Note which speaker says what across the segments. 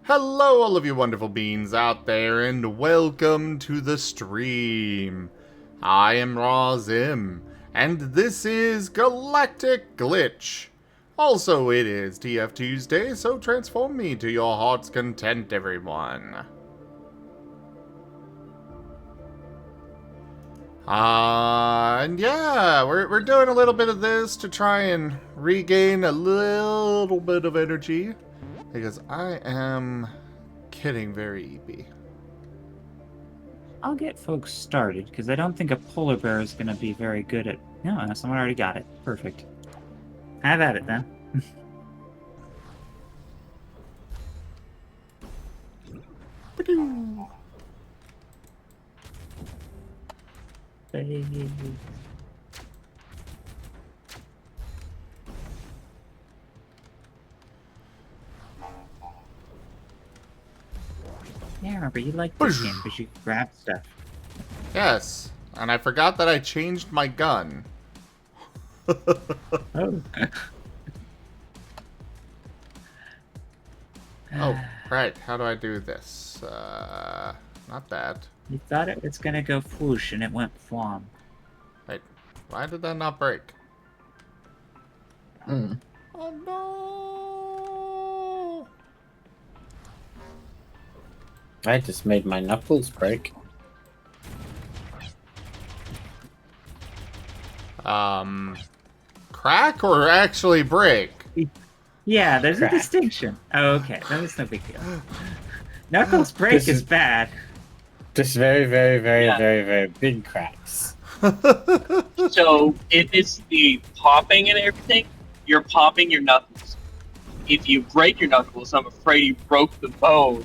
Speaker 1: Hello, all of you wonderful beings out there, and welcome to the stream. I am Razim, and this is Galactic Glitch. Also, it is TF Tuesday, so transform me to your heart's content, everyone. And yeah, we're doing a little bit of this to try and regain a little bit of energy. Because I am getting very eepy.
Speaker 2: I'll get folks started, because I don't think a polar bear is going to be very good at... No, someone already got it. Perfect. Have at it, then. Yeah, remember, you like this game because you can grab stuff.
Speaker 1: Yes, and I forgot that I changed my gun.
Speaker 2: Oh.
Speaker 1: Oh, right. How do I do this? Not that.
Speaker 2: You thought it was going to go whoosh, and it went flom.
Speaker 1: Wait, why did that not break?
Speaker 3: Hmm.
Speaker 1: Oh no!
Speaker 3: I just made my knuckles break.
Speaker 1: Crack or actually break?
Speaker 2: Yeah, there's
Speaker 3: Crack.
Speaker 2: a distinction. Oh, okay. That was no big deal. Knuckles break is bad.
Speaker 3: Just very, very, very,
Speaker 4: Yeah.
Speaker 3: very, very big cracks.
Speaker 4: So if it's the popping and everything, you're popping your knuckles. If you break your knuckles, I'm afraid you broke the bone.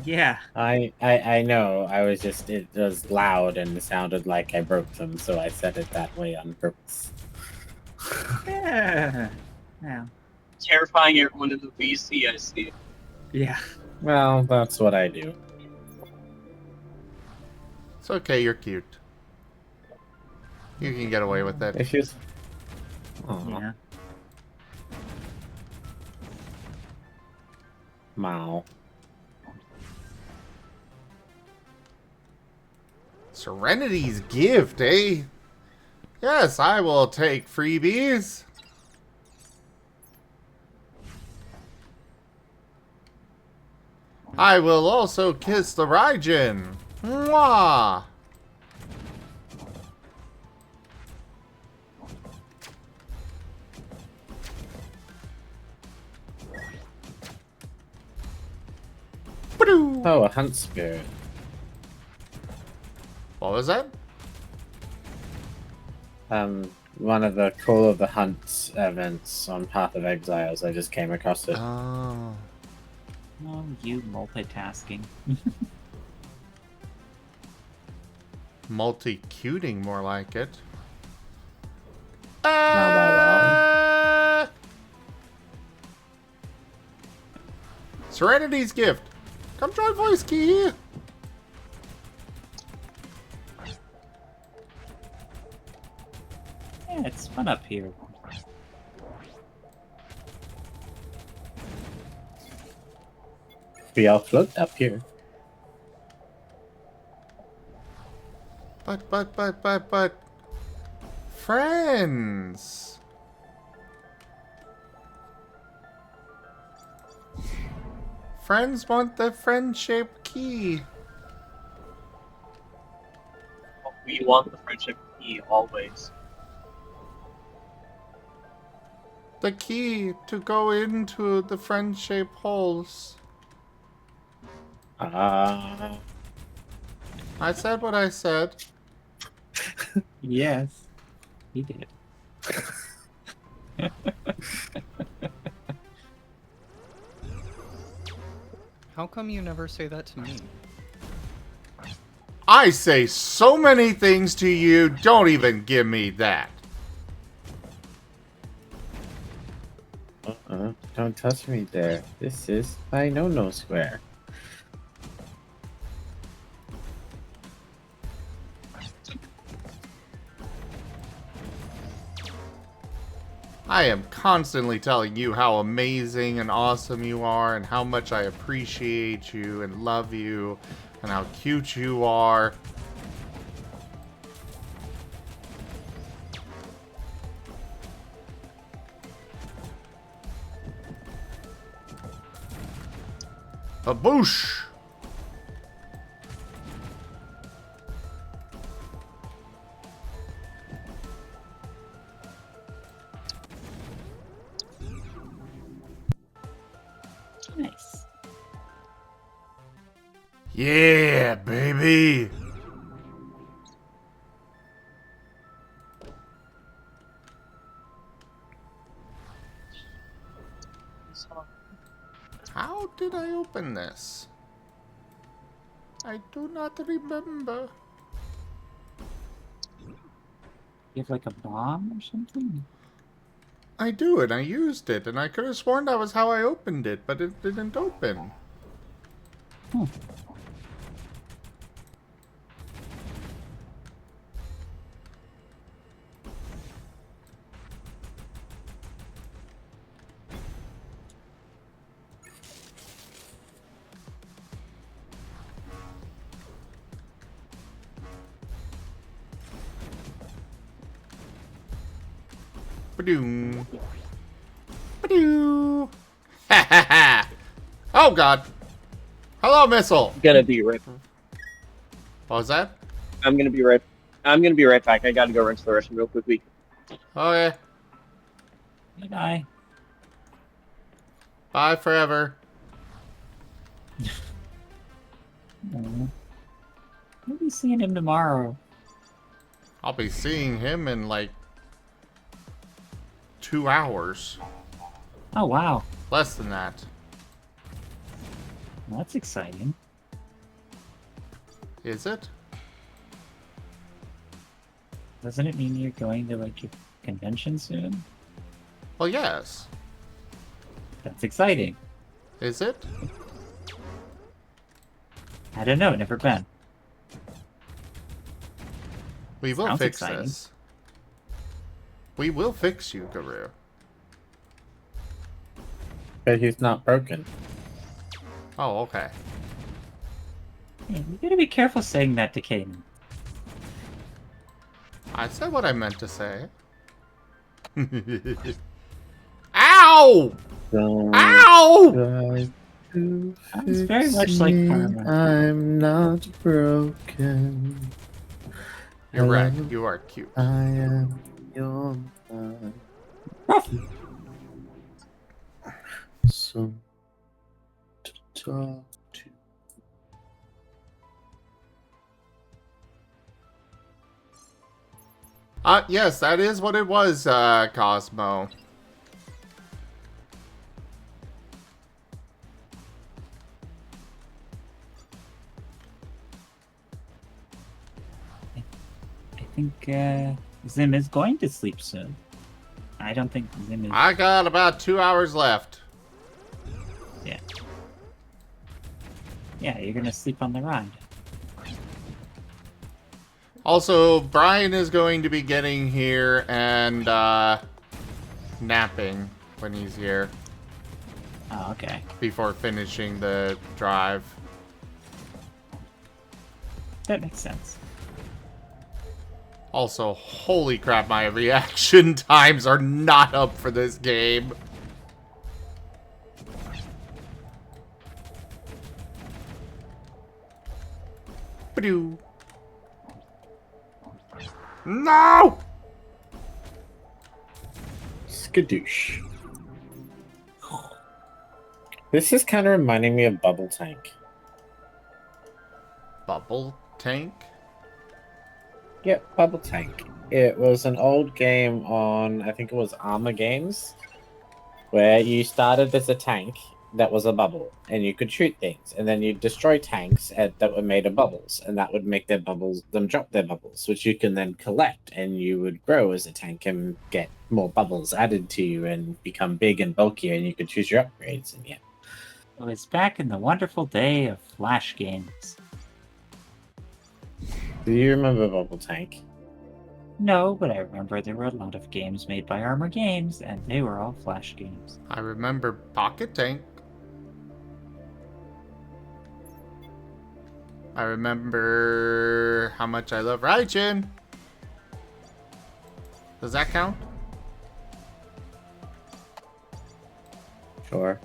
Speaker 2: Yeah.
Speaker 3: I know. I was just, it was loud and it sounded like I broke them, so I said it that way on purpose.
Speaker 2: Yeah. Yeah.
Speaker 4: Terrifying everyone in the VC, I see.
Speaker 2: Yeah.
Speaker 3: Well, that's what I do.
Speaker 1: It's okay, you're cute. You can get away with it.
Speaker 3: If you... Aw.
Speaker 2: Yeah.
Speaker 3: Mow.
Speaker 1: Serenity's gift, eh? Yes, I will take freebies. I will also kiss the Raijin. Mwah! Ba-doo!
Speaker 3: Oh, a hunt spirit.
Speaker 1: What was that?
Speaker 3: One of the Call of the Hunt events on Path of Exiles. I just came across it.
Speaker 1: Oh.
Speaker 2: Oh, you multitasking.
Speaker 1: Multi-cuting, more like it.
Speaker 3: wow.
Speaker 1: Serenity's gift. Come join voice key.
Speaker 2: Yeah, it's fun up here.
Speaker 3: We all float up here.
Speaker 1: But. Friends. Friends want the friend-shaped key.
Speaker 4: We want the friendship key always.
Speaker 1: The key to go into the friend-shaped holes.
Speaker 3: Ah.
Speaker 1: I said what I said.
Speaker 2: Yes. He did.
Speaker 5: How come you never say that to me?
Speaker 1: I say so many things to you, don't even give me that.
Speaker 3: Don't touch me there. This is my no-no square.
Speaker 1: I am constantly telling you how amazing and awesome you are and how much I appreciate you and love you and how cute you are. Baboosh!
Speaker 2: Nice.
Speaker 1: Yeah, baby! How did I open this? I do not remember.
Speaker 2: You have like a bomb or something?
Speaker 1: I do, and I used it, and I could have sworn that was how I opened it, but it didn't open.
Speaker 2: Hmm.
Speaker 1: Ba-doom. Ba-doo. Ha ha ha! Oh god! Hello, missile!
Speaker 4: Gonna be right.
Speaker 1: What was that?
Speaker 4: I'm gonna be right. I'm gonna be right back. I gotta go rinse the restroom real quickly.
Speaker 1: Okay.
Speaker 2: Good eye.
Speaker 1: Bye forever.
Speaker 2: We'll be seeing him tomorrow.
Speaker 1: I'll be seeing him in like 2 hours.
Speaker 2: Oh, wow.
Speaker 1: Less than that.
Speaker 2: Well, that's exciting.
Speaker 1: Is it?
Speaker 2: Doesn't it mean you're going to like your convention soon?
Speaker 1: Well, yes.
Speaker 2: That's exciting.
Speaker 1: Is it?
Speaker 2: I don't know, never been.
Speaker 1: We will
Speaker 2: Sounds
Speaker 1: fix
Speaker 2: exciting.
Speaker 1: this. We will fix you, Guru.
Speaker 3: But he's not broken.
Speaker 1: Oh, okay.
Speaker 2: Hey, you gotta be careful saying that to Caden.
Speaker 1: I said what I meant to say. Ow!
Speaker 3: Don't
Speaker 1: Ow!
Speaker 3: try to
Speaker 2: Sounds very
Speaker 3: fix
Speaker 2: much like
Speaker 3: me.
Speaker 2: karma.
Speaker 3: I'm not broken.
Speaker 1: You're right.
Speaker 3: Hello,
Speaker 1: You are cute.
Speaker 3: I am your man. So to talk to.
Speaker 1: Yes, that is what it was, Cosmo.
Speaker 2: I think Zim is going to sleep soon. I don't think Zim is.
Speaker 1: I got about 2 hours left.
Speaker 2: Yeah, you're gonna sleep on the ride.
Speaker 1: Also, Brian is going to be getting here and, napping when he's here
Speaker 2: Oh, okay.
Speaker 1: before finishing the drive.
Speaker 2: That makes sense.
Speaker 1: Also, holy crap, my reaction times are not up for this game. Ba-doo. No!
Speaker 3: Skadoosh. This is kind of reminding me of Bubble Tank.
Speaker 1: Bubble tank?
Speaker 3: Yep, Bubble Tank. It was an old game on, I think it was Armor Games, where you started as a tank that was a bubble, and you could shoot things, and then you'd destroy tanks that were made of bubbles, and that would make them drop their bubbles, which you can then collect, and you would grow as a tank and get more bubbles added to you and become big and bulkier, and you could choose your upgrades, and yeah.
Speaker 2: It was back in the wonderful day of Flash games.
Speaker 3: Do you remember Bubble Tank?
Speaker 2: No, but I remember there were a lot of games made by Armor Games, and they were all Flash games.
Speaker 1: I remember Pocket Tank. I remember how much I love Raijin. Does that count?
Speaker 3: Sure.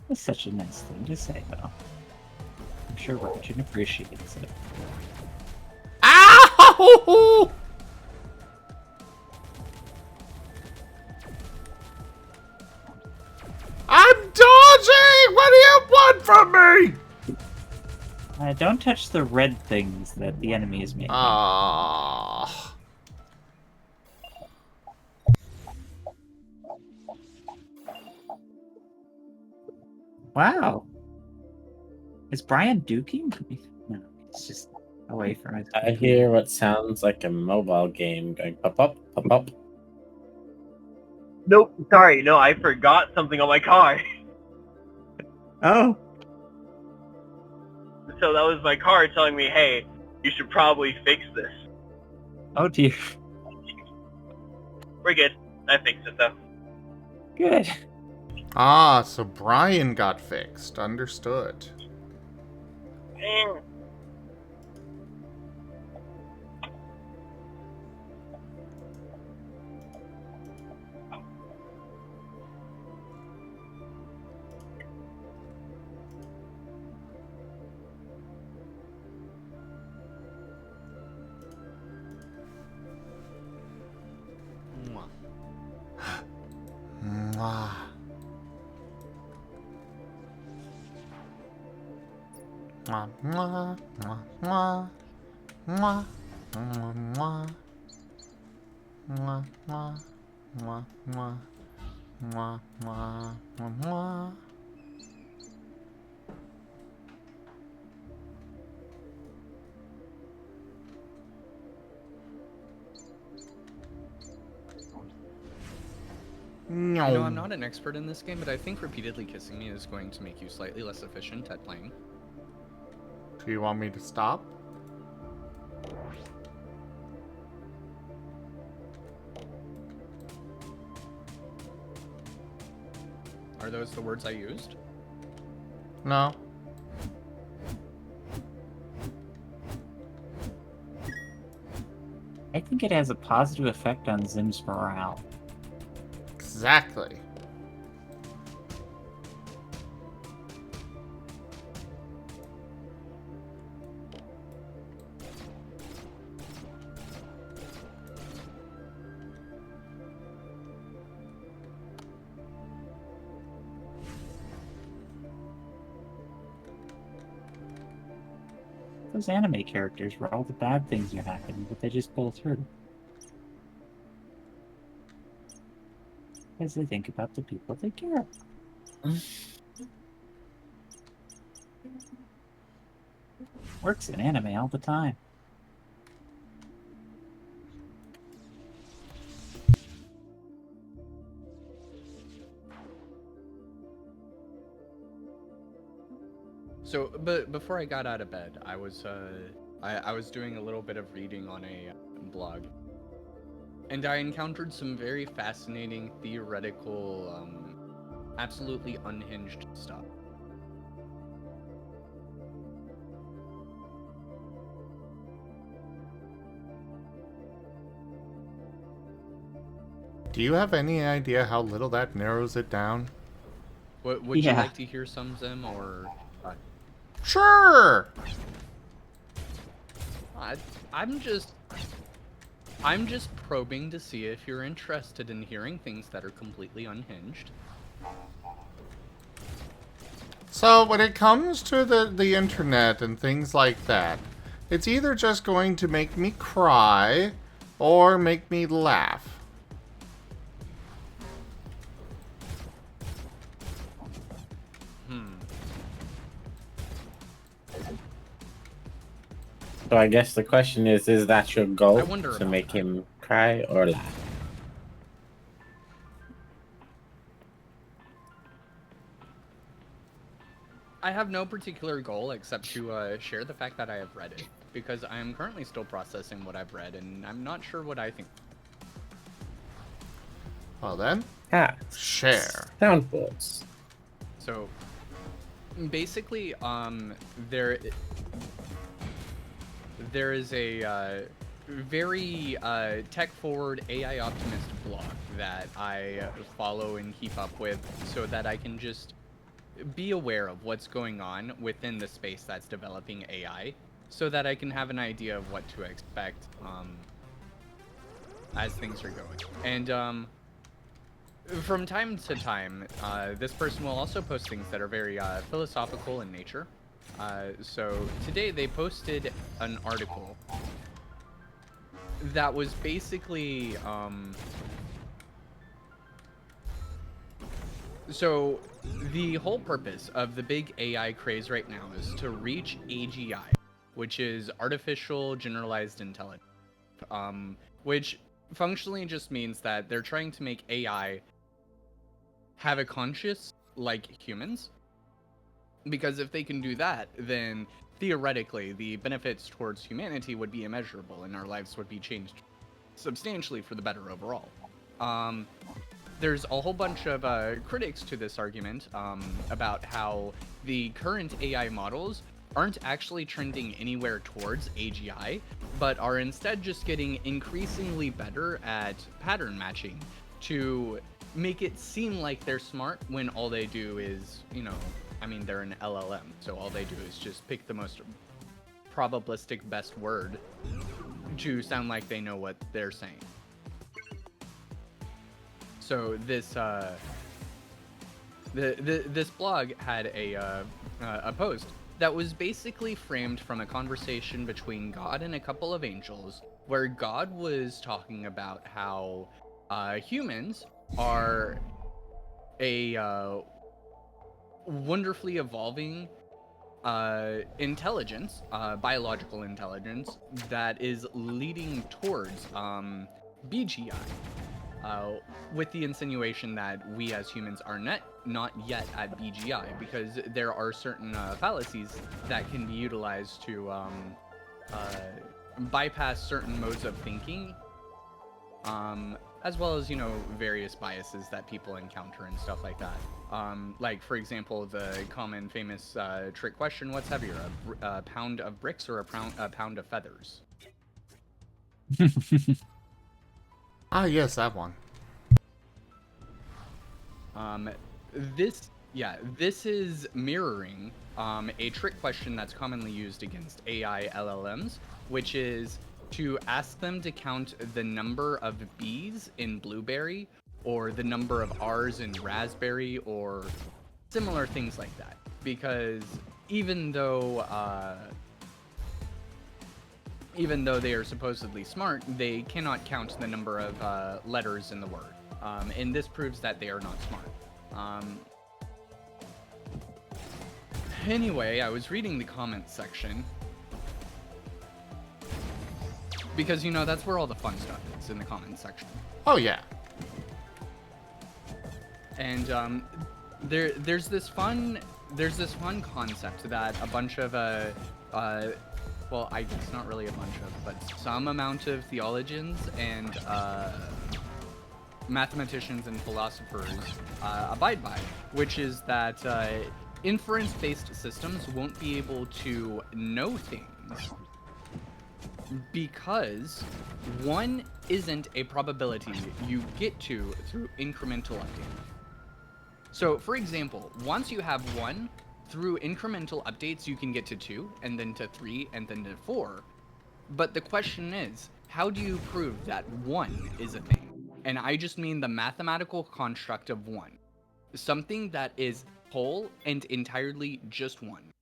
Speaker 2: That's such a nice thing to say, though. I'm sure Raijin appreciates it.
Speaker 1: Ow! I'm dodging! What do you want from me?
Speaker 2: Don't touch the red things that the enemy is making.
Speaker 1: Ah.
Speaker 2: Wow. Is Brian duking? No, it's just away from it.
Speaker 3: I hear what sounds like a mobile game going pop up, pop up.
Speaker 6: Nope, sorry, no, I forgot something on my car.
Speaker 2: Oh.
Speaker 6: So that was my car telling me, hey, you should probably fix this.
Speaker 2: Oh dear.
Speaker 6: We're good. I fixed it though.
Speaker 2: Good.
Speaker 1: Ah, so Brian got fixed. Understood. Mwah. Mwah, mwah, mwah, mwah. Mwah, mwah, mwah. Mwah, mwah, mwah, mwah. Mwah, mwah, mwah, mwah.
Speaker 5: You know, I'm not an expert in this game, but I think repeatedly kissing me is going to make you slightly less efficient at playing.
Speaker 1: Do you want me to stop?
Speaker 5: Are those the words I used?
Speaker 1: No.
Speaker 2: I think it has a positive effect on Zim's morale.
Speaker 1: Exactly.
Speaker 2: Those anime characters where all the bad things are happening, but they just pull through. Because they think about the people they care about. Works in anime all the time.
Speaker 5: So, but before I got out of bed, I was doing a little bit of reading on a blog, and I encountered some very fascinating theoretical, absolutely unhinged stuff.
Speaker 1: Do you have any idea how little that narrows it down?
Speaker 5: Would you
Speaker 2: Yeah.
Speaker 5: like to hear some, Zim, or?
Speaker 1: Sure!
Speaker 5: I'm just probing to see if you're interested in hearing things that are completely unhinged.
Speaker 1: So when it comes to the internet and things like that, it's either just going to make me cry or make me laugh.
Speaker 3: So I guess the question is that your goal
Speaker 5: I wonder
Speaker 3: to
Speaker 5: about
Speaker 3: make
Speaker 5: that.
Speaker 3: him cry or laugh?
Speaker 5: I have no particular goal except to share the fact that I have read it, because I am currently still processing what I've read, and I'm not sure what I think.
Speaker 1: Well then,
Speaker 3: Hats.
Speaker 1: share.
Speaker 3: Soundboards.
Speaker 5: So, basically, there is a very tech-forward AI optimist blog that I follow and keep up with, so that I can just be aware of what's going on within the space that's developing AI, so that I can have an idea of what to expect as things are going. And from time to time, this person will also post things that are very philosophical in nature. So today they posted an article that was basically so the whole purpose of the big AI craze right now is to reach AGI, which is artificial generalized intelligence, which functionally just means that they're trying to make AI have a conscience like humans, because if they can do that, then theoretically the benefits towards humanity would be immeasurable and our lives would be changed substantially for the better overall. There's a whole bunch of critics to this argument about how the current AI models aren't actually trending anywhere towards AGI, but are instead just getting increasingly better at pattern matching to make it seem like they're smart when all they do is, I mean, they're an LLM, so all they do is just pick the most probabilistic best word to sound like they know what they're saying. So this this blog had a post that was basically framed from a conversation between God and a couple of angels, where God was talking about how humans are a wonderfully evolving intelligence, biological intelligence, that is leading towards BGI. With the insinuation that we as humans are not yet at BGI, because there are certain fallacies that can be utilized to bypass certain modes of thinking, as well as, various biases that people encounter and stuff like that. Like, for example, the common famous trick question, what's heavier, a pound of bricks or a pound of feathers?
Speaker 1: Ah, yes, that one.
Speaker 5: This is mirroring a trick question that's commonly used against AI LLMs, which is to ask them to count the number of B's in blueberry, or the number of R's in raspberry, or similar things like that. Because even though they are supposedly smart, they cannot count the number of letters in the word. And this proves that they are not smart. Anyway, I was reading the comments section, because, that's where all the fun stuff is, in the comments section.
Speaker 1: Oh, yeah.
Speaker 5: And there's this fun concept that a bunch of well, I guess not really a bunch of, but some amount of theologians and mathematicians and philosophers abide by, which is that inference-based systems won't be able to know things because 1 isn't a probability you get to through incremental updating. So, for example, once you have 1, through incremental updates you can get to 2, and then to 3, and then to 4. But the question is, how do you prove that 1 is a thing? And I just mean the mathematical construct of 1. Something that is whole and entirely just 1.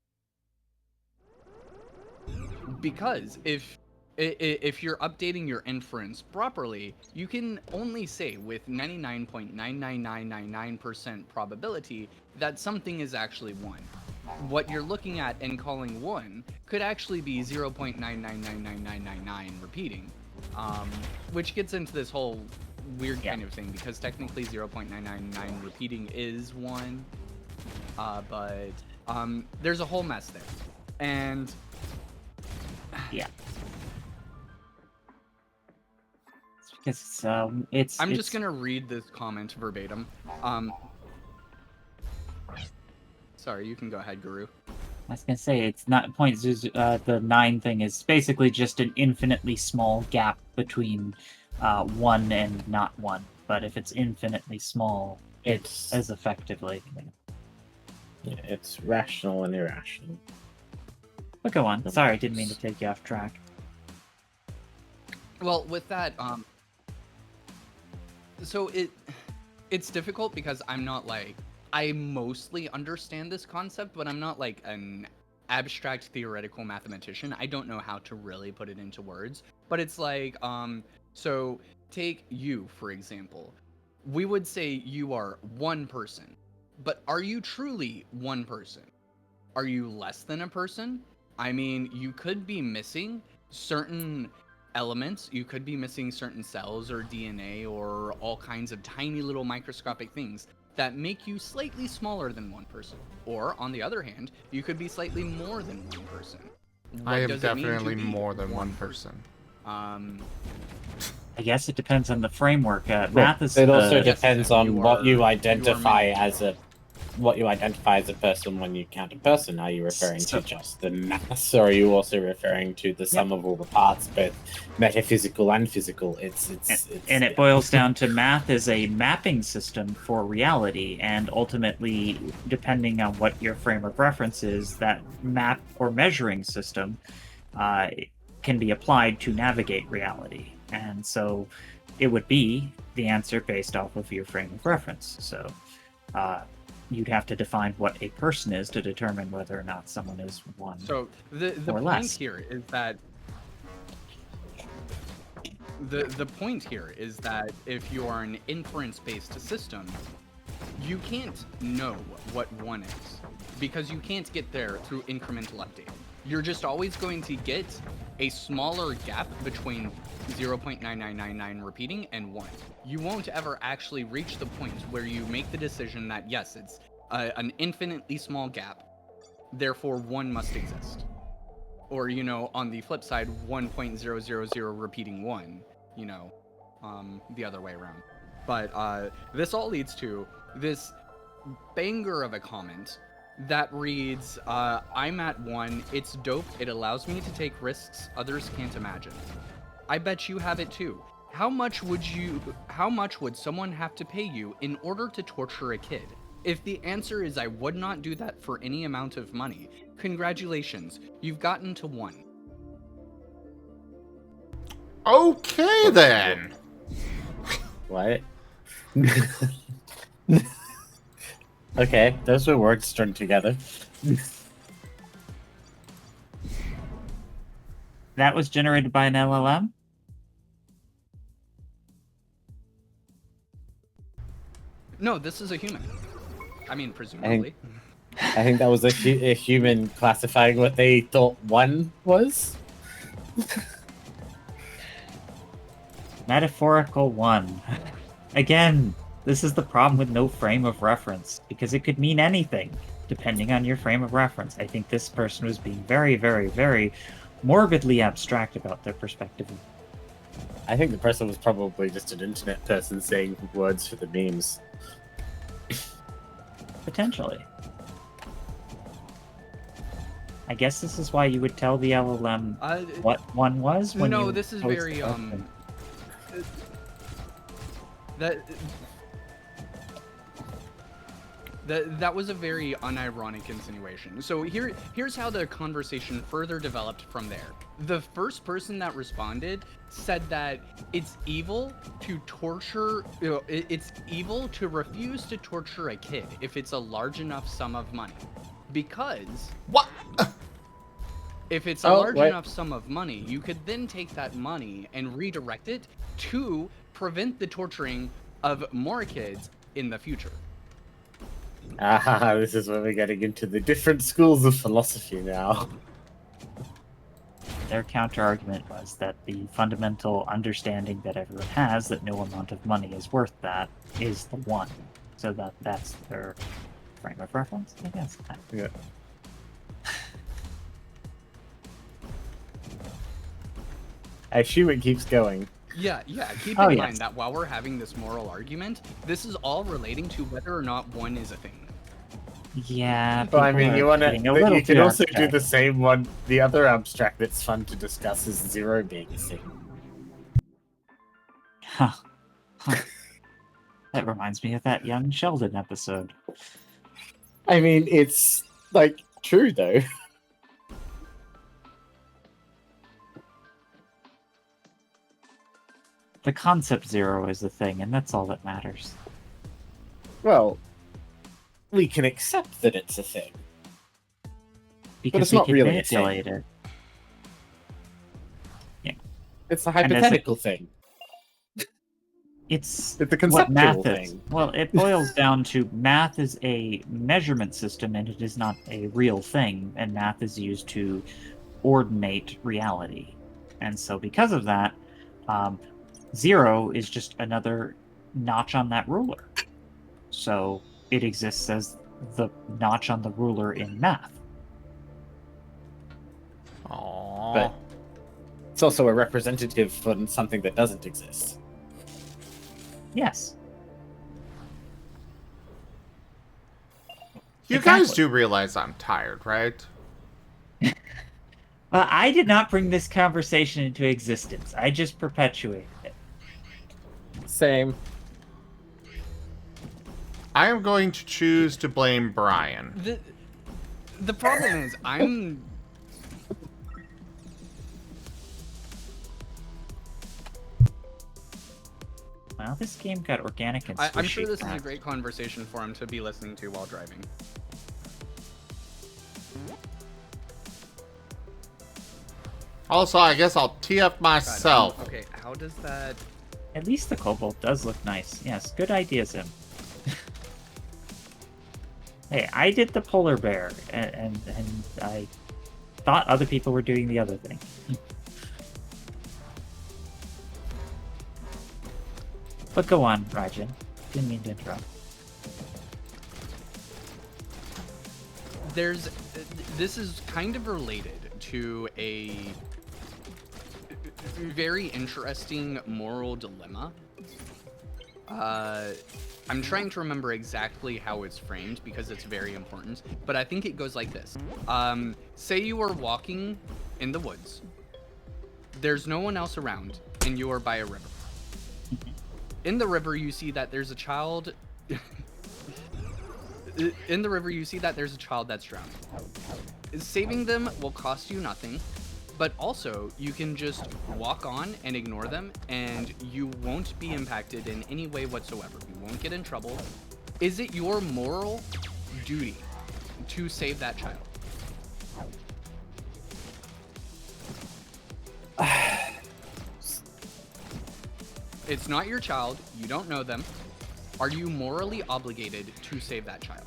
Speaker 5: Because if you're updating your inference properly, you can only say with 99.99999% probability that something is actually 1. What you're looking at and calling 1 could actually be 0.9999999 repeating, which gets into this whole weird kind of thing, because technically 0.999 repeating is 1, but There's a whole mess there. And
Speaker 2: Yeah. It's because it's.
Speaker 5: I'm
Speaker 2: it's,
Speaker 5: just gonna read this comment verbatim. Sorry, you can go ahead, Guru.
Speaker 2: I was gonna say it's not the 9 thing is basically just an infinitely small gap between 1 and not 1. But if it's infinitely small, it's as effectively.
Speaker 3: Yeah, it's rational and irrational.
Speaker 2: But go on. Sorry, didn't mean to take you off track.
Speaker 5: Well, with that, so it's difficult because I'm not like, I mostly understand this concept, but I'm not like an abstract theoretical mathematician. I don't know how to really put it into words, but it's like, so take you, for example. We would say you are one person, but are you truly one person? Are you less than a person? I mean, you could be missing certain elements. You could be missing certain cells or DNA or all kinds of tiny little microscopic things that make you slightly smaller than one person. Or, on the other hand, you could be slightly more than one person.
Speaker 1: I am
Speaker 5: does it mean to
Speaker 1: definitely
Speaker 5: be
Speaker 1: more than one person.
Speaker 2: I guess it depends on the framework. Math is.
Speaker 3: It also
Speaker 5: Yes,
Speaker 3: depends
Speaker 5: you
Speaker 3: on
Speaker 5: are-
Speaker 3: what
Speaker 5: you
Speaker 3: you
Speaker 5: are
Speaker 3: identify
Speaker 5: many.
Speaker 3: as a person when you count a person. Are you referring
Speaker 2: So-
Speaker 3: to just the mass, or are you also referring to the sum of all the parts, both metaphysical and physical?
Speaker 2: And it boils down to math is a mapping system for reality, and ultimately, depending on what your frame of reference is, that map or measuring system can be applied to navigate reality. And so it would be the answer based off of your frame of reference. So you'd have to define what a person is to determine whether or not someone is one.
Speaker 5: So the
Speaker 2: Or
Speaker 5: point
Speaker 2: less.
Speaker 5: here is that the point here is that if you are an inference-based system, you can't know what one is because you can't get there through incremental update. You're just always going to get a smaller gap between 0.9999 repeating and 1. You won't ever actually reach the point where you make the decision that yes, it's an infinitely small gap, therefore 1 must exist. Or, you know, on the flip side, 1.000 repeating 1, you know, the other way around. But this all leads to this banger of a comment that reads, I'm at 1, it's dope, it allows me to take risks others can't imagine. I bet you have it too. How much would someone have to pay you in order to torture a kid? If the answer is I would not do that for any amount of money, congratulations, you've gotten to 1.
Speaker 1: Okay then.
Speaker 3: What? Okay, those were words strung together.
Speaker 2: That was generated by an LLM?
Speaker 5: No, this is a human. I mean, presumably.
Speaker 3: I think that was a human classifying what they thought 1 was.
Speaker 2: Metaphorical 1. Again, this is the problem with no frame of reference, because it could mean anything, depending on your frame of reference. I think this person was being very, very, very morbidly abstract about their perspective.
Speaker 3: I think the person was probably just an internet person saying words for the memes.
Speaker 2: Potentially. I guess this is why you would tell the LLM what 1 was when
Speaker 5: no,
Speaker 2: you
Speaker 5: this is
Speaker 2: posed
Speaker 5: very
Speaker 2: the question.
Speaker 5: That was a very unironic insinuation. So here's how the conversation further developed from there. The first person that responded said that it's evil to torture, it's evil to refuse to torture a kid if it's a large enough sum of money. Because
Speaker 1: What?
Speaker 5: if it's a large enough sum of money, you could then take that money and redirect it to prevent the torturing of more kids in the future.
Speaker 3: Ah, this is where we're getting into the different schools of philosophy now.
Speaker 2: Their counter-argument was that the fundamental understanding that everyone has, that no amount of money is worth that, is the 1. So that's their frame of reference, I guess.
Speaker 3: Yeah. I assume it keeps going.
Speaker 5: Yeah. Keep
Speaker 2: Oh,
Speaker 5: in
Speaker 2: yes.
Speaker 5: mind that while we're having this moral argument, this is all relating to whether or not one is a thing.
Speaker 2: Yeah.
Speaker 3: Well, I
Speaker 2: people
Speaker 3: mean,
Speaker 2: are getting a little
Speaker 3: you can
Speaker 2: too
Speaker 3: also do
Speaker 2: abstract.
Speaker 3: the same one. The other abstract that's fun to discuss is zero being a thing.
Speaker 2: Huh. That reminds me of that Young Sheldon episode.
Speaker 3: I mean, it's like true though.
Speaker 2: The concept zero is the thing, and that's all that matters.
Speaker 3: Well, we can accept that it's a thing.
Speaker 2: Because
Speaker 3: it's
Speaker 2: we
Speaker 3: not
Speaker 2: can
Speaker 3: really a thing.
Speaker 2: manipulate it.
Speaker 3: It's a
Speaker 2: And as a-
Speaker 3: hypothetical thing.
Speaker 2: It's
Speaker 3: It's a
Speaker 2: what
Speaker 3: conceptual
Speaker 2: math is.
Speaker 3: thing.
Speaker 2: Well, it boils down to math is a measurement system, and it is not a real thing. And math is used to ordinate reality. And so, because of that, zero is just another notch on that ruler. So it exists as the notch on the ruler in math.
Speaker 1: Aww.
Speaker 3: But it's also a representative for something that doesn't exist.
Speaker 2: Yes.
Speaker 1: You guys
Speaker 2: Exactly.
Speaker 1: do realize I'm tired, right?
Speaker 2: I did not bring this conversation into existence. I just perpetuated it.
Speaker 3: Same.
Speaker 1: I am going to choose to blame Brian.
Speaker 5: The problem is, I'm...
Speaker 2: Well, this game got organic and
Speaker 5: I'm sure
Speaker 2: squishy
Speaker 5: this is a
Speaker 2: fast.
Speaker 5: great conversation for him to be listening to while driving.
Speaker 1: Also, I guess I'll TF myself.
Speaker 5: Okay, how does that...
Speaker 2: At least the kobold does look nice. Yes, good ideas, him. Hey, I did the polar bear, and I thought other people were doing the other thing. But go on, Rajan. Didn't mean to interrupt.
Speaker 5: This is kind of related to a very interesting moral dilemma. I'm trying to remember exactly how it's framed because it's very important, but I think it goes like this. Say you are walking in the woods. There's no one else around, and you are by a river. In the river, you see that there's a child... In the river, you see that there's a child that's drowning. Saving them will cost you nothing, but also you can just walk on and ignore them, and you won't be impacted in any way whatsoever. You won't get in trouble. Is it your moral duty to save that child? It's not your child. You don't know them. Are you morally obligated to save that child?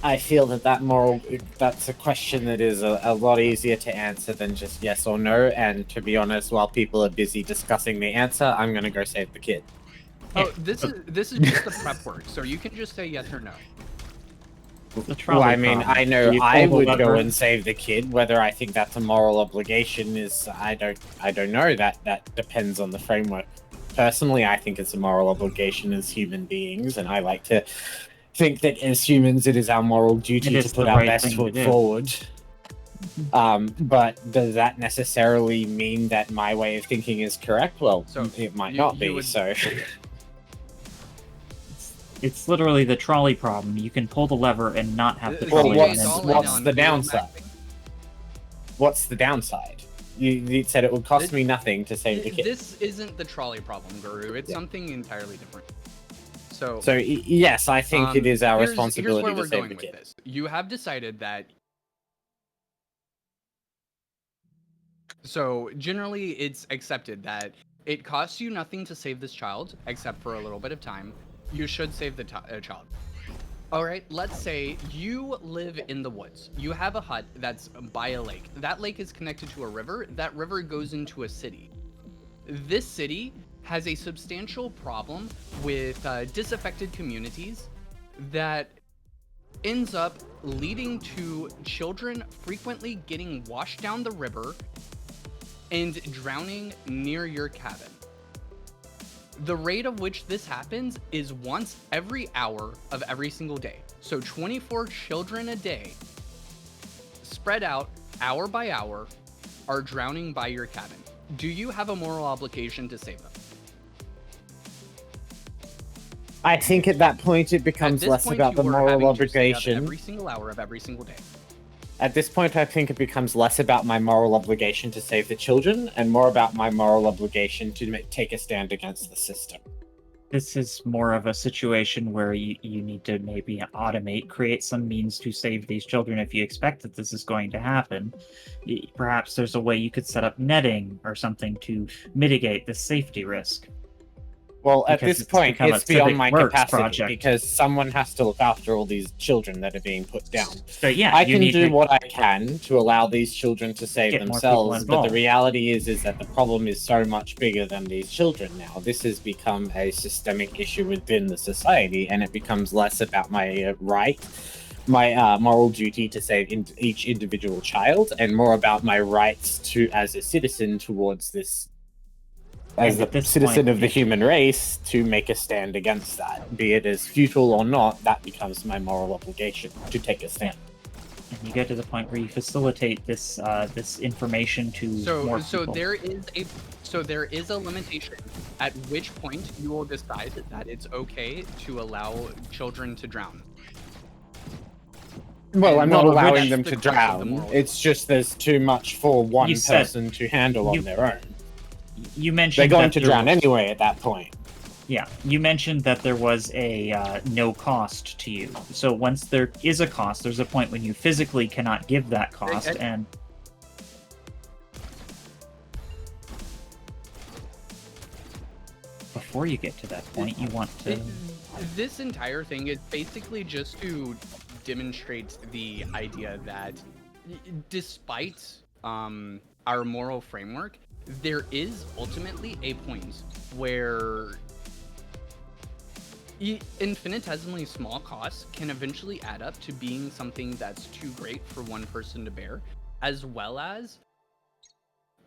Speaker 3: I feel that's a question that is a lot easier to answer than just yes or no. And to be honest, while people are busy discussing the answer, I'm going to go save the kid.
Speaker 5: Oh, this is just the prep work, so you can just say yes or no.
Speaker 2: The trolley
Speaker 3: Well, I mean,
Speaker 2: problem.
Speaker 3: I know
Speaker 2: Do you
Speaker 3: I
Speaker 2: pull the
Speaker 3: would go
Speaker 2: lever?
Speaker 3: and save the kid. Whether I think that's a moral obligation is, I don't know. That depends on the framework. Personally, I think it's a moral obligation as human beings, and I like to think that as humans, it is our moral duty
Speaker 2: It
Speaker 3: to
Speaker 2: is
Speaker 3: put
Speaker 2: the
Speaker 3: our
Speaker 2: right
Speaker 3: best
Speaker 2: thing to
Speaker 3: foot
Speaker 2: do.
Speaker 3: forward. But does that necessarily mean that my way of thinking is correct? Well,
Speaker 5: So,
Speaker 3: it might
Speaker 5: you-
Speaker 3: not
Speaker 5: you
Speaker 3: be.
Speaker 5: would-
Speaker 3: So,
Speaker 2: It's literally the trolley problem. You can pull the lever and not have the
Speaker 3: Well,
Speaker 2: trolley.
Speaker 3: what's-
Speaker 2: and then-
Speaker 3: what's the downside? what's the downside? You said it would cost me nothing to save the kid.
Speaker 5: This isn't the trolley problem, Guru. It's something entirely different. So,
Speaker 3: Yes, I think it is our
Speaker 5: here's
Speaker 3: responsibility
Speaker 5: where
Speaker 3: to
Speaker 5: we're
Speaker 3: save
Speaker 5: going
Speaker 3: the
Speaker 5: with
Speaker 3: kid.
Speaker 5: this. You have decided that. So generally, it's accepted that it costs you nothing to save this child, except for a little bit of time. You should save the child. All right, let's say you live in the woods. You have a hut that's by a lake. That lake is connected to a river. That river goes into a city. This city has a substantial problem with disaffected communities that ends up leading to children frequently getting washed down the river and drowning near your cabin. The rate of which this happens is once every hour of every single day. So 24 children a day, spread out hour by hour, are drowning by your cabin. Do you have a moral obligation to save them?
Speaker 3: I think at that point it becomes less about the moral obligation.
Speaker 5: Every single hour of every single day.
Speaker 3: At this point, I think it becomes less about my moral obligation to save the children and more about my moral obligation to take a stand against the system.
Speaker 2: This is more of a situation where you need to maybe create some means to save these children if you expect that this is going to happen. Perhaps there's a way you could set up netting or something to mitigate the safety risk.
Speaker 3: Well, at
Speaker 2: Because
Speaker 3: this point, it's beyond my capacity
Speaker 2: project.
Speaker 3: because someone has to look after all these children that are being put down.
Speaker 2: So yeah,
Speaker 3: I
Speaker 2: you
Speaker 3: can
Speaker 2: need
Speaker 3: do
Speaker 2: to
Speaker 3: what I can to allow these children to save
Speaker 2: get more people
Speaker 3: themselves, but the
Speaker 2: involved.
Speaker 3: reality is that the problem is so much bigger than these children now. This has become a systemic issue within the society, and it becomes less about my my moral duty to save each individual child, and more about my rights to, as a citizen, towards this. As
Speaker 2: And at
Speaker 3: a
Speaker 2: this
Speaker 3: citizen
Speaker 2: point,
Speaker 3: of the human race, to make a stand against that, be it as futile or not, that becomes my moral obligation to take a stand.
Speaker 2: and you get to the point where you facilitate this this information to more
Speaker 5: So
Speaker 2: people.
Speaker 5: there is a limitation at which point you will decide that it's okay to allow children to drown.
Speaker 3: Well, I'm not
Speaker 2: Well,
Speaker 3: allowing
Speaker 5: that's
Speaker 3: them
Speaker 5: the
Speaker 3: to
Speaker 5: crux of the
Speaker 3: drown.
Speaker 5: moral.
Speaker 3: It's just there's too much for one
Speaker 2: You said-
Speaker 3: person to handle on
Speaker 2: you-
Speaker 3: their own.
Speaker 2: You mentioned
Speaker 3: They're going
Speaker 2: that
Speaker 3: to
Speaker 2: there
Speaker 3: drown
Speaker 2: was-
Speaker 3: anyway at that point.
Speaker 2: Yeah, you mentioned that there was a no cost to you. So once there is a cost, there's a point when you physically cannot give that cost,
Speaker 5: And-
Speaker 2: and before you get to that point, you want to.
Speaker 5: This entire thing is basically just to demonstrate the idea that despite our moral framework, there is ultimately a point where infinitesimally small costs can eventually add up to being something that's too great for one person to bear, as well as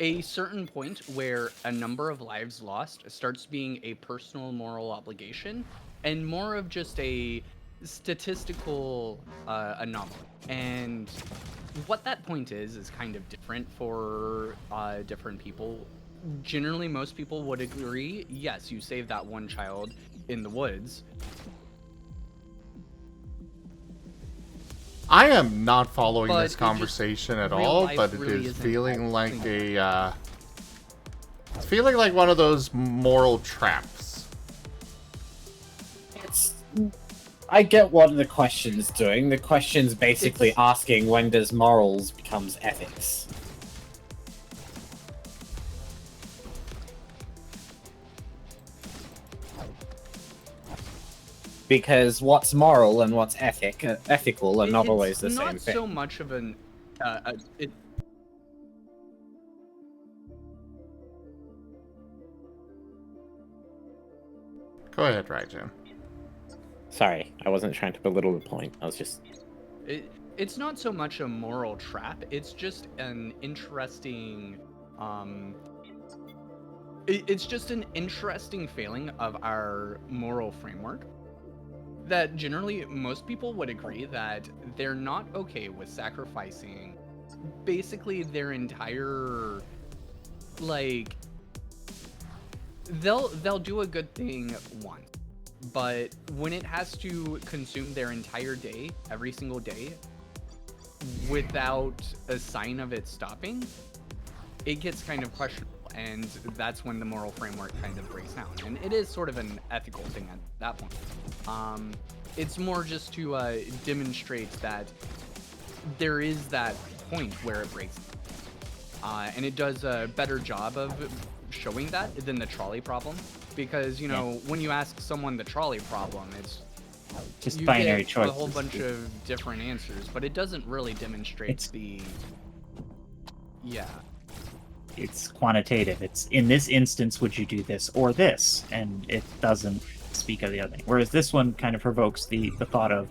Speaker 5: a certain point where a number of lives lost starts being a personal moral obligation and more of just a statistical anomaly. And what that point is kind of different for different people. Generally, most people would agree, yes, you save that one child in the woods.
Speaker 1: I am not following
Speaker 5: But
Speaker 1: this
Speaker 5: it just-
Speaker 1: conversation at
Speaker 5: real
Speaker 1: all,
Speaker 5: life
Speaker 1: but it
Speaker 5: really
Speaker 1: is
Speaker 5: isn't
Speaker 1: feeling
Speaker 5: all
Speaker 1: like
Speaker 5: clean.
Speaker 1: it's feeling like one of those moral traps.
Speaker 3: I get what the question's doing. The question's basically asking, when does morals becomes ethics? Because what's moral and what's ethical are not always the same
Speaker 5: It's
Speaker 3: thing.
Speaker 5: not so much of an
Speaker 1: Go ahead, Raijin.
Speaker 3: Sorry, I wasn't trying to belittle the point. I was just...
Speaker 5: it's not so much a moral trap, it's just an interesting it's just an interesting failing of our moral framework that generally most people would agree that they're not okay with sacrificing basically their entire, like, they'll do a good thing once, but when it has to consume their entire day every single day without a sign of it stopping, it gets kind of questionable, and that's when the moral framework kind of breaks down. And it is sort of an ethical thing at that point. It's more just to demonstrate that there is that point where it breaks. And it does a better job of showing that than the trolley problem. Because, you know, when you ask someone the trolley problem, it's
Speaker 2: Just
Speaker 5: you
Speaker 2: binary
Speaker 5: get
Speaker 2: choices.
Speaker 5: a whole bunch of different answers, but it doesn't really demonstrate
Speaker 2: It's-
Speaker 5: the... Yeah.
Speaker 2: It's quantitative. It's, in this instance, would you do this or this? And it doesn't speak of the other thing. Whereas this one kind of provokes the thought of,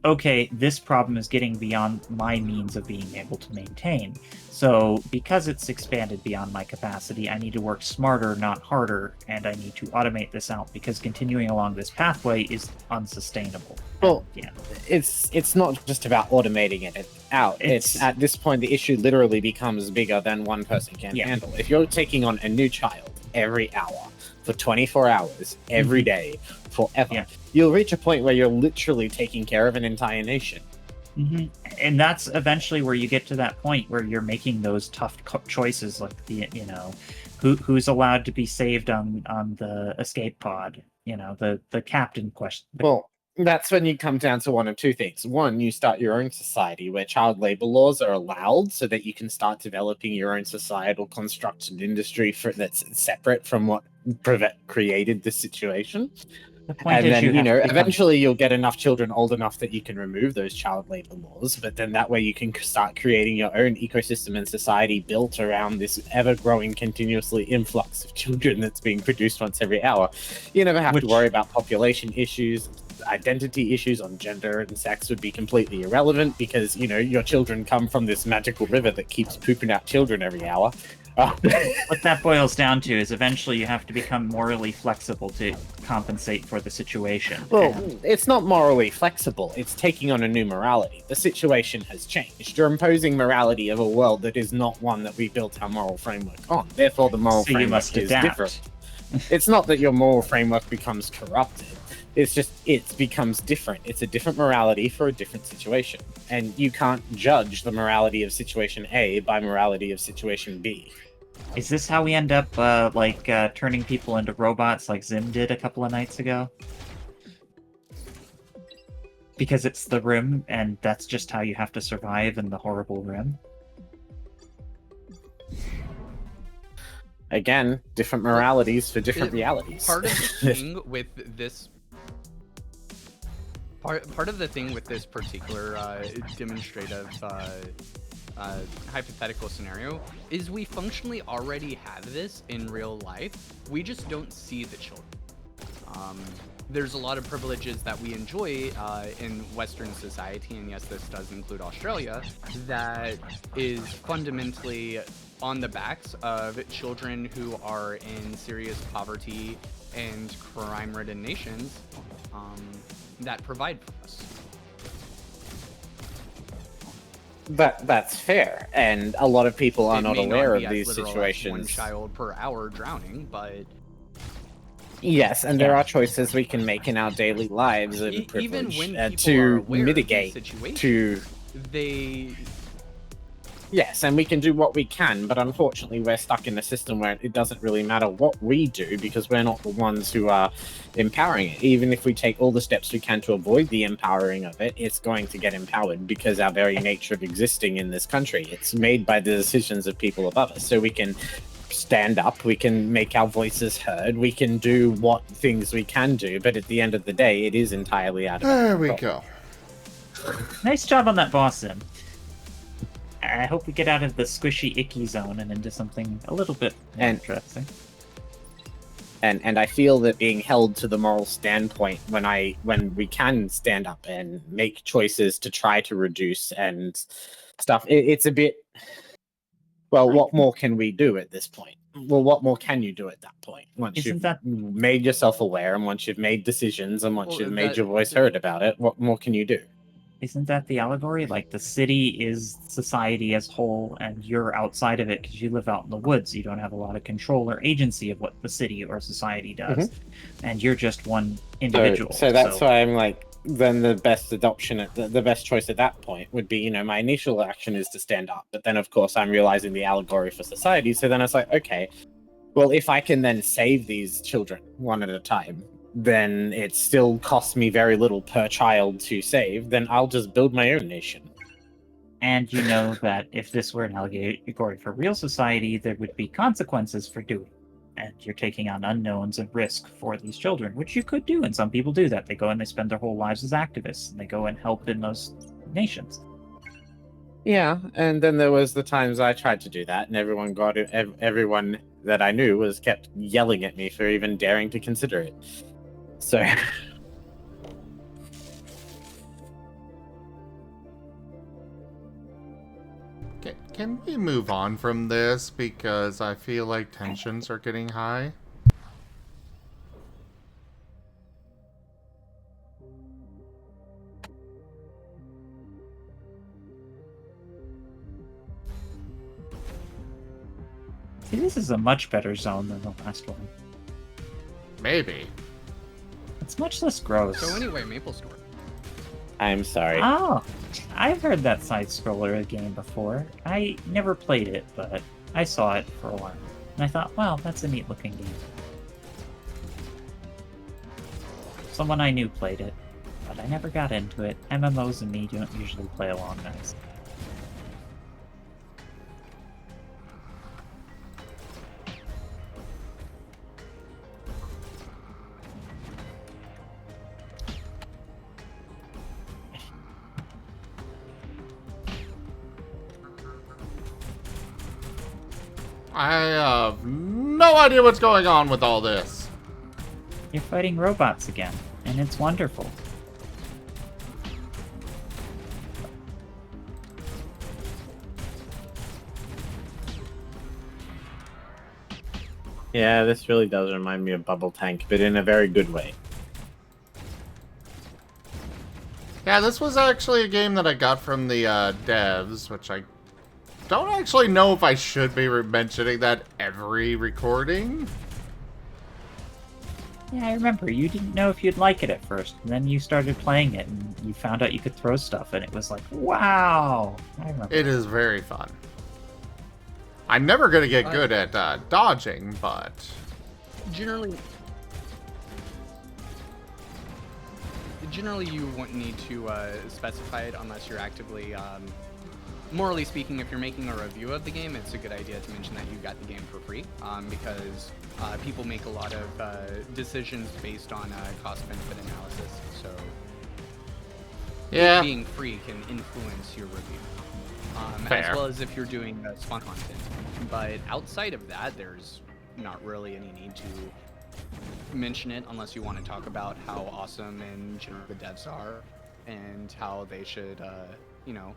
Speaker 2: okay, this problem is getting beyond my means of being able to maintain. So because it's expanded beyond my capacity, I need to work smarter, not harder, and I need to automate this out because continuing along this pathway is unsustainable.
Speaker 3: Well,
Speaker 2: yeah.
Speaker 3: It's not just about automating it out. It's at this point the issue literally becomes bigger than one person can handle. If you're taking on a new child every hour for 24 hours every day forever, you'll reach a point where you're literally taking care of an entire nation.
Speaker 2: And that's eventually where you get to that point where you're making those tough choices, like who's allowed to be saved on the escape pod, the captain question.
Speaker 3: Well, that's when you come down to one of two things. One, you start your own society where child labor laws are allowed so that you can start developing your own societal construct and industry that's separate from what created the situation. And then, eventually you'll get enough children old enough that you can remove those child labor laws, but then that way you can start creating your own ecosystem and society built around this ever-growing, continuously influx of children that's being produced once every hour. You never have to worry about population issues. Identity issues on gender and sex would be completely irrelevant because, your children come from this magical river that keeps pooping out children every hour.
Speaker 2: What that boils down to is eventually you have to become morally flexible to compensate for the situation.
Speaker 3: Well, it's not morally flexible. It's taking on a new morality. The situation has changed. You're imposing morality of a world that is not one that we built our moral framework on. Therefore, the moral framework is different. It's not that your moral framework becomes corrupted. It's just, it becomes different. It's a different morality for a different situation. And you can't judge the morality of situation A by morality of situation B.
Speaker 2: Is this how we end up, turning people into robots like Zim did a couple of nights ago? Because it's the Rim, and that's just how you have to survive in the horrible Rim?
Speaker 3: Again, different moralities for different realities.
Speaker 5: Part of the thing with this... Part of the thing with this particular demonstrative hypothetical scenario is we functionally already have this in real life. We just don't see the children. There's a lot of privileges that we enjoy in Western society, and yes, this does include Australia, that is fundamentally on the backs of children who are in serious poverty and crime-ridden nations that provide for us.
Speaker 3: That's fair, and a lot of people are not aware of these situations.
Speaker 5: One child per hour drowning, but
Speaker 3: yes, and there are choices we can make in our daily lives and privilege to mitigate to
Speaker 5: they.
Speaker 3: Yes, and we can do what we can, but unfortunately we're stuck in a system where it doesn't really matter what we do because we're not the ones who are empowering it. Even if we take all the steps we can to avoid the empowering of it, it's going to get empowered because our very nature of existing in this country. It's made by the decisions of people above us. So we can stand up, we can make our voices heard, we can do what things we can do, but at the end of the day, it is entirely out of
Speaker 1: There we go.
Speaker 2: Nice job on that boss, Sim. I hope we get out of the squishy, icky zone and into something a little bit more interesting.
Speaker 3: And I feel that being held to the moral standpoint when we can stand up and make choices to try to reduce and stuff, it's a bit. Well, what more can we do at this point? Well, what more can you do at that point? Once you've made yourself aware, and once you've made decisions, and once you've made your voice heard about it, what more can you do?
Speaker 2: Isn't that the allegory? Like, the city is society as a whole, and you're outside of it because you live out in the woods. You don't have a lot of control or agency of what the city or society does. And you're just one individual.
Speaker 3: So that's why I'm like, then the best adoption, the best choice at that point would be, my initial action is to stand up. But then, of course, I'm realizing the allegory for society. So then I was like, okay, well, if I can then save these children one at a time, then it still costs me very little per child to save, then I'll just build my own nation.
Speaker 2: And you know that if this were an allegory for real society, there would be consequences for doing it. And you're taking on unknowns and risk for these children, which you could do, and some people do that. They go and they spend their whole lives as activists, and they go and help in those nations.
Speaker 3: Yeah, and then there was the times I tried to do that, and everyone that I knew was kept yelling at me for even daring to consider it. So
Speaker 1: can we move on from this because I feel like tensions are getting high?
Speaker 2: See, this is a much better zone than the last one.
Speaker 1: Maybe.
Speaker 2: It's much less gross.
Speaker 5: So anyway, Maple Store.
Speaker 3: I'm sorry.
Speaker 2: Oh, I've heard that side-scroller game before. I never played it, but I saw it for a while. And I thought, wow, that's a neat-looking game. Someone I knew played it, but I never got into it. MMOs and me don't usually play along nice.
Speaker 1: I have no idea what's going on with all this.
Speaker 2: You're fighting robots again, and it's wonderful.
Speaker 3: Yeah, this really does remind me of Bubble Tank, but in a very good way.
Speaker 1: Yeah, this was actually a game that I got from the devs, which I don't actually know if I should be mentioning that every recording.
Speaker 2: Yeah, I remember. You didn't know if you'd like it at first, and then you started playing it, and you found out you could throw stuff, and it was like, wow! I remember.
Speaker 1: It is very fun. I'm never going to get good at dodging, but...
Speaker 5: Generally, you wouldn't need to specify it unless you're actively, morally speaking, if you're making a review of the game, it's a good idea to mention that you got the game for free, because people make a lot of decisions based on cost-benefit analysis, so
Speaker 1: Yeah.
Speaker 5: it being free can influence your review,
Speaker 1: Fair.
Speaker 5: as well as if you're doing spawn content. But outside of that, there's not really any need to mention it unless you want to talk about how awesome and general the devs are and how they should, you know,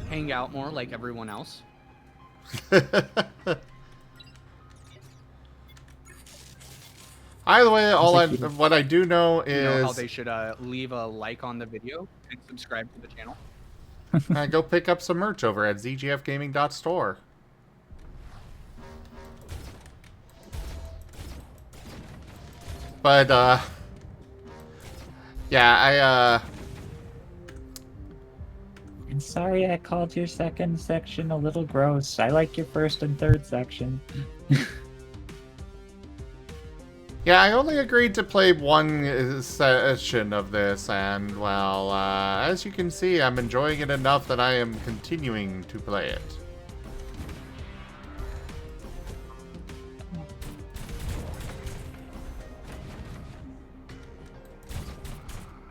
Speaker 5: hang out more like everyone else.
Speaker 1: Either way, what I do know is...
Speaker 5: You know how they should leave a like on the video and subscribe to the channel.
Speaker 1: go pick up some merch over at zgfgaming.store. But, yeah,
Speaker 2: And sorry I called your second section a little gross. I like your first and third section.
Speaker 1: yeah, I only agreed to play one session of this, and, well, as you can see, I'm enjoying it enough that I am continuing to play it.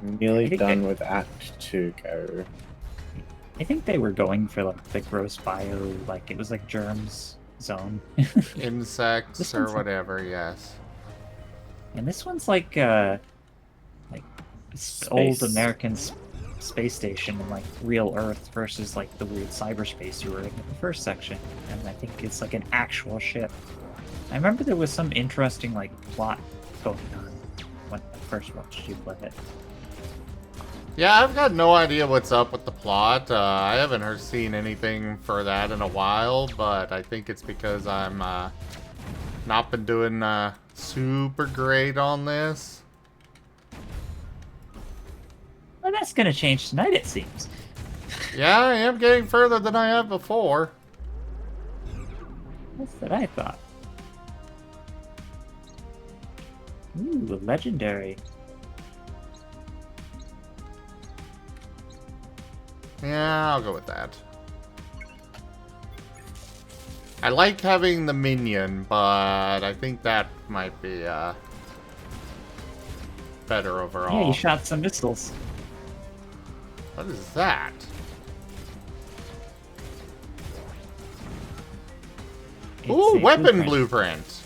Speaker 3: Nearly done with Act 2 go.
Speaker 2: I think they were going for like the gross bio, like it was like germs zone.
Speaker 1: Insects
Speaker 2: This
Speaker 1: or
Speaker 2: one's-
Speaker 1: whatever, yes.
Speaker 2: And this one's like old
Speaker 3: Space.
Speaker 2: American space station and like real Earth versus like the weird cyberspace you were in the first section. And I think it's like an actual ship. I remember there was some interesting like plot going on when I first watched you play it.
Speaker 1: Yeah, I've got no idea what's up with the plot. I haven't seen anything for that in a while, but I think it's because I'm not been doing super great on this.
Speaker 2: Well, that's gonna change tonight, it seems.
Speaker 1: Yeah, I am getting further than I have before.
Speaker 2: That's what I thought. Ooh, legendary.
Speaker 1: Yeah, I'll go with that. I like having the minion, but I think that might be better overall.
Speaker 2: Yeah, you shot some missiles.
Speaker 1: What is that?
Speaker 2: It's
Speaker 1: Ooh,
Speaker 2: a
Speaker 1: weapon blueprint.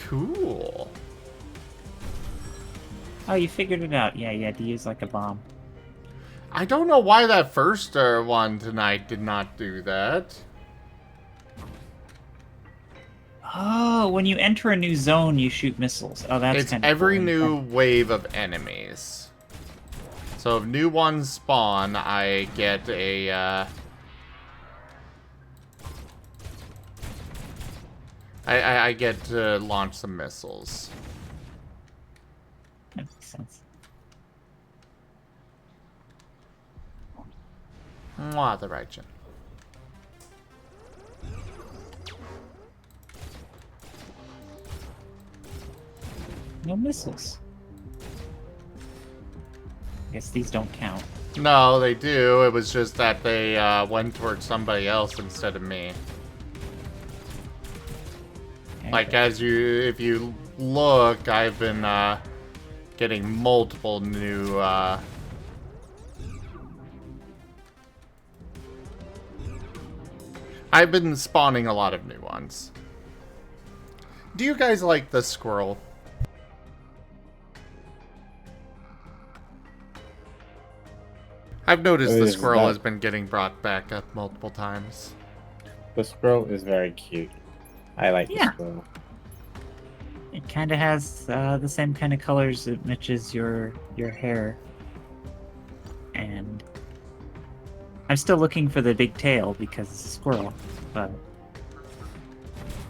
Speaker 1: Cool.
Speaker 2: Oh, you figured it out. Yeah, you had to use like a bomb.
Speaker 1: I don't know why that first one tonight did not do that.
Speaker 2: Oh, when you enter a new zone, you shoot missiles. Oh, that's
Speaker 1: It's
Speaker 2: kind of
Speaker 1: every
Speaker 2: cool.
Speaker 1: new wave of enemies. So if new ones spawn, I get a, I get to launch some missiles.
Speaker 2: That makes sense.
Speaker 1: Mwah, the right.
Speaker 2: No missiles. I guess these don't count.
Speaker 1: No, they do. It was just that they went towards somebody else instead of me.
Speaker 2: Okay.
Speaker 1: Like, if you look, I've been getting multiple new I've been spawning a lot of new ones. Do you guys like the squirrel? I've noticed the squirrel has been getting brought back up multiple times.
Speaker 3: The squirrel is very cute. I like the squirrel.
Speaker 2: It kind of has the same kind of colors that matches your hair. And I'm still looking for the big tail because it's a squirrel, but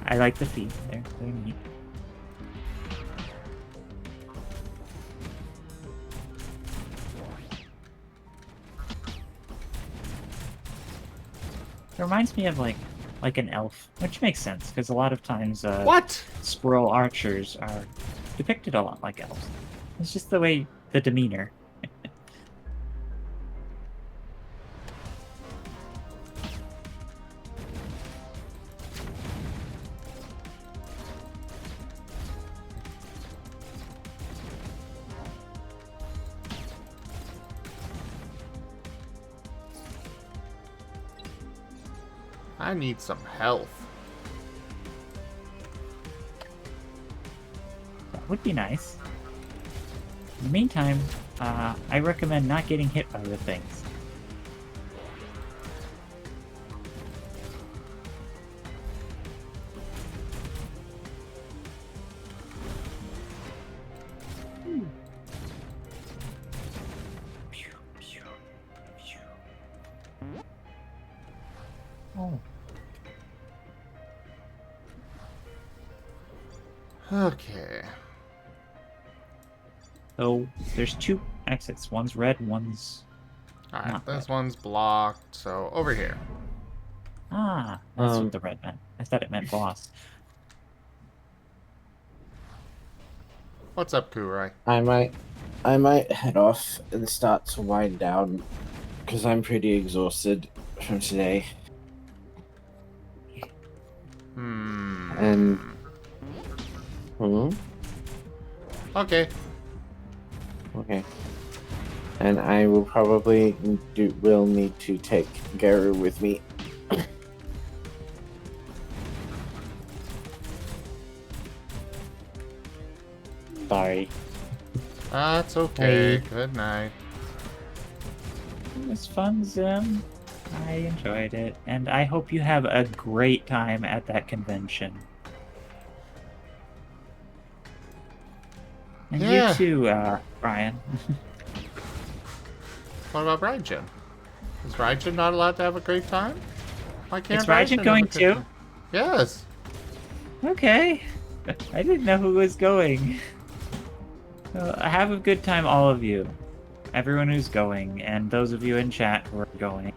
Speaker 2: I like the feet. They're neat. It reminds me of like an elf, which makes sense because a lot of times
Speaker 1: What?
Speaker 2: squirrel archers are depicted a lot like elves. It's just the way the demeanor.
Speaker 1: I need some health.
Speaker 2: That would be nice. In the meantime, I recommend not getting hit by the things. Oh.
Speaker 1: Okay.
Speaker 2: So there's two exits. One's red, one's
Speaker 1: Alright,
Speaker 2: not
Speaker 1: this
Speaker 2: red.
Speaker 1: one's blocked, so over here.
Speaker 2: Ah, that's what the red meant. I thought it meant boss.
Speaker 1: What's up, Kurai?
Speaker 3: I might head off and start to wind down because I'm pretty exhausted from today. And
Speaker 1: Okay.
Speaker 3: Okay. And I will probably will need to take Garu with me. Sorry.
Speaker 1: That's okay.
Speaker 2: Hey.
Speaker 1: Good night.
Speaker 2: It was fun, Zim. I enjoyed it, and I hope you have a great time at that convention. And
Speaker 1: Yeah.
Speaker 2: you too, Brian.
Speaker 1: What about Raijin? Is Raijin not allowed to have a great time? Why can't
Speaker 2: Is Raijin
Speaker 1: have
Speaker 2: going
Speaker 1: a good
Speaker 2: too?
Speaker 1: time? Yes.
Speaker 2: Okay. I didn't know who was going. Have a good time, all of you. Everyone who's going, and those of you in chat who are going.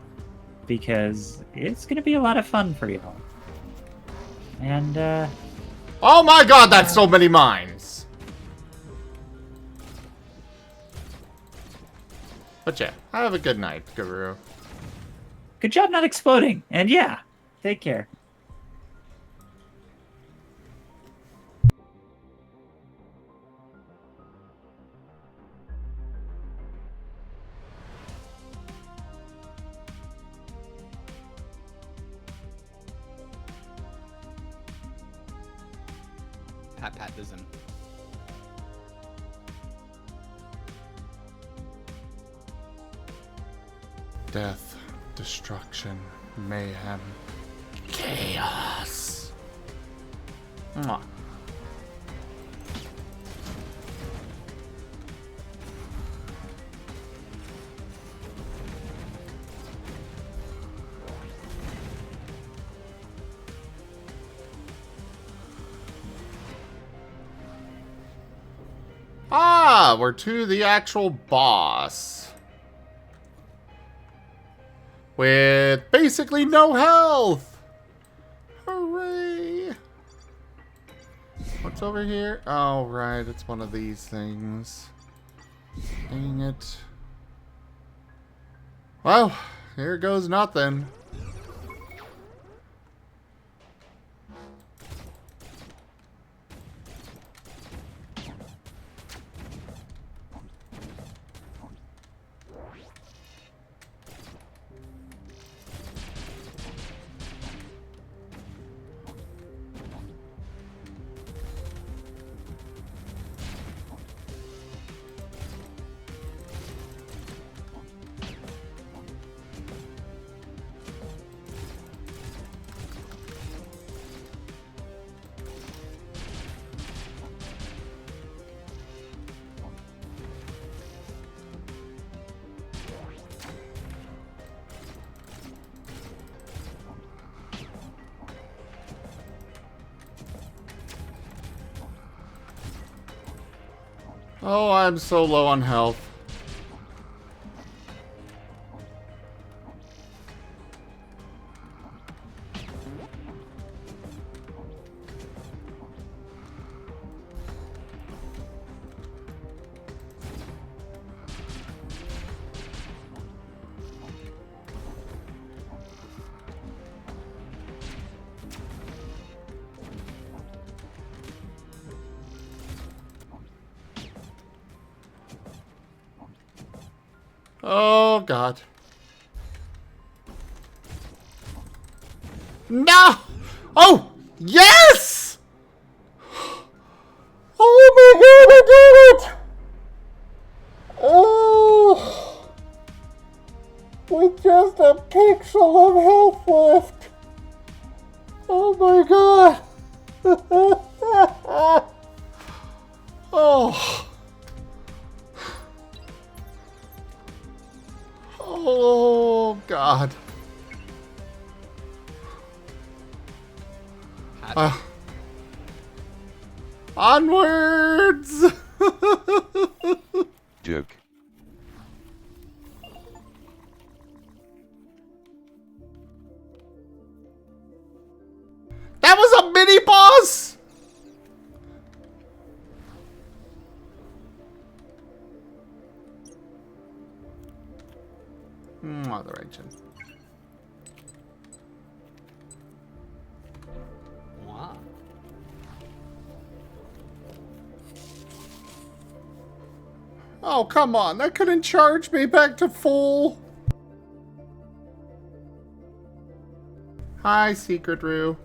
Speaker 2: Because it's going to be a lot of fun for you all. And,
Speaker 1: Oh my god, that's so many mines! But yeah, have a good night, Guru.
Speaker 2: good job not exploding. And yeah, take care.
Speaker 5: Pat the Zim.
Speaker 1: Death, destruction, mayhem, chaos. Mwah. Ah, we're to the actual boss. With basically no health. Hooray. What's over here? Oh, right, it's one of these things. Dang it. Well, here goes nothing. Oh, I'm so low on health. Oh, God. No! Oh! Yes! Oh my God, I did it! Oh! With just a pixel of health left. Oh my God! Oh! Oh, God. Onwards!
Speaker 7: Joke.
Speaker 1: That was a mini boss! Moderation.
Speaker 5: Wow.
Speaker 1: Oh, come on. That couldn't charge me back to full. Hi, Secret Roo.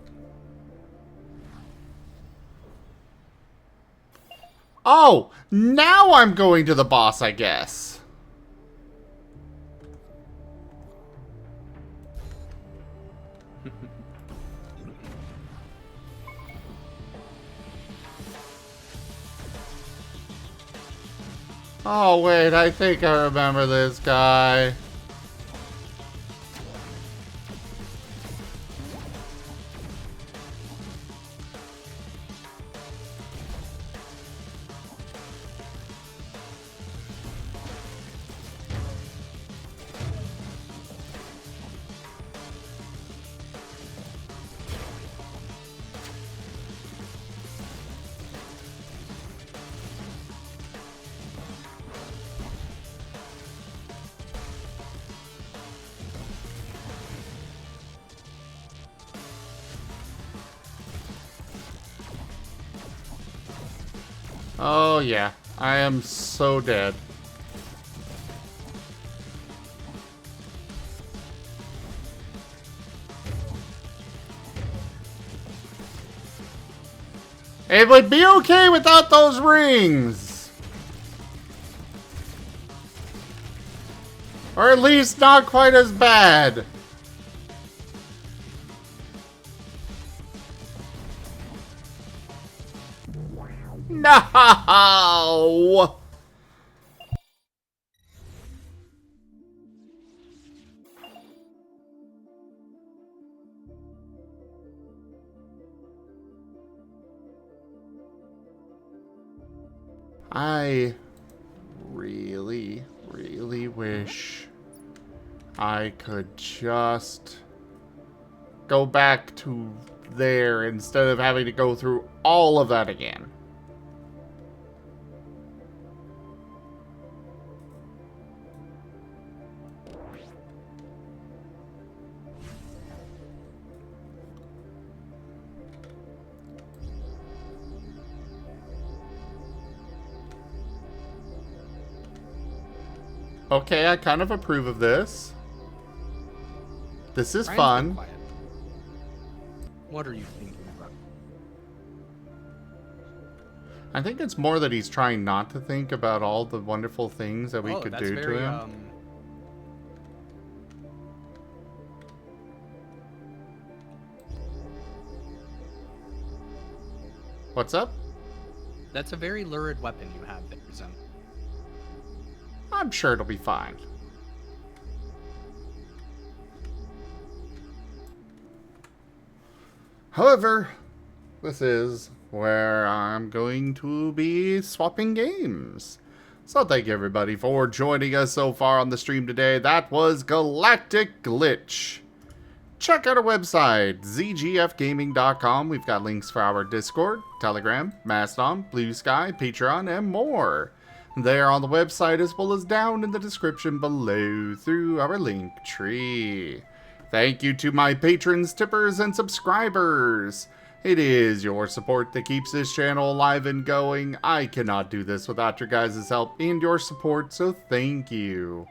Speaker 1: Oh, now I'm going to the boss, I guess. Oh, wait, I think I remember this guy. Oh, yeah. I am so dead. It would be okay without those rings. Or at least not quite as bad. No! I really, really wish I could just go back to there instead of having to go through all of that again. Okay, I kind of approve of this. This is
Speaker 5: Ryan's been
Speaker 1: fun.
Speaker 5: quiet. What are you thinking about?
Speaker 1: I think it's more that he's trying not to think about all the wonderful things that we could
Speaker 5: that's
Speaker 1: do
Speaker 5: very,
Speaker 1: to him. What's up?
Speaker 5: That's a very lurid weapon you have there, Zem.
Speaker 1: I'm sure it'll be fine. However, this is where I'm going to be swapping games. So thank you everybody for joining us so far on the stream today. That was Galactic Glitch. Check out our website, zgfgaming.com. We've got links for our Discord, Telegram, Mastodon, Blue Sky, Patreon, and more. There on the website as well as down in the description below through our link tree. Thank you to my patrons, tippers, and subscribers. It is your support that keeps this channel alive and going. I cannot do this without your guys' help and your support, so thank you.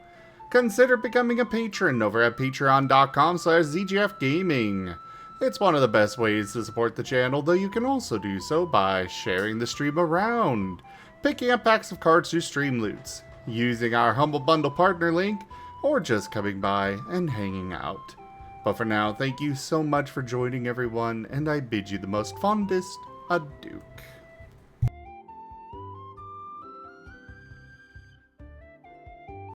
Speaker 1: Consider becoming a patron over at patreon.com/zgfgaming. It's one of the best ways to support the channel, though you can also do so by sharing the stream around, picking up packs of cards through stream loots, using our Humble Bundle partner link, or just coming by and hanging out. But for now, thank you so much for joining everyone, and I bid you the most fondest adieu.